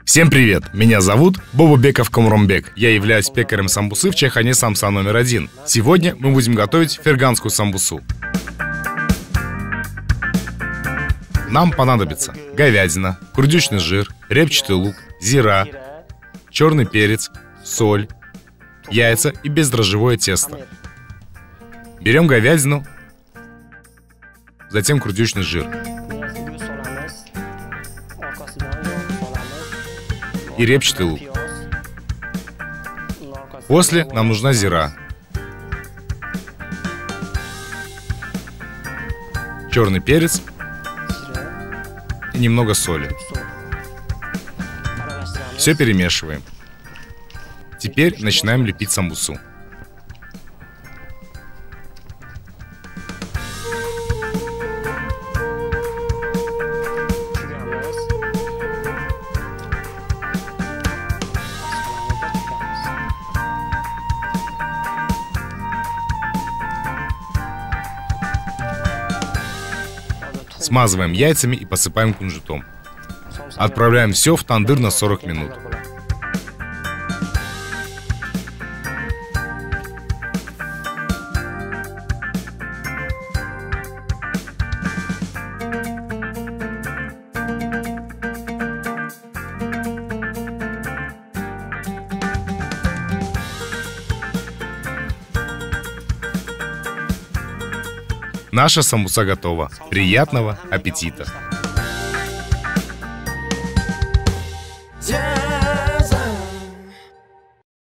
Всем привет! Меня зовут Бобобеков Камромбек. Я являюсь пекарем самбусы в Чайхане Самса номер 1. Сегодня мы будем готовить ферганскую самбусу. Нам понадобится говядина, курдючный жир, репчатый лук, зира, черный перец, соль, яйца и бездрожжевое тесто. Берем говядину, затем курдючный жир и репчатый лук. После нам нужна зира, черный перец и немного соли. Все перемешиваем. Теперь начинаем лепить самбусу. Смазываем яйцами и посыпаем кунжутом. Отправляем все в тандыр на 40 минут. Наша самбуса готова. Приятного аппетита!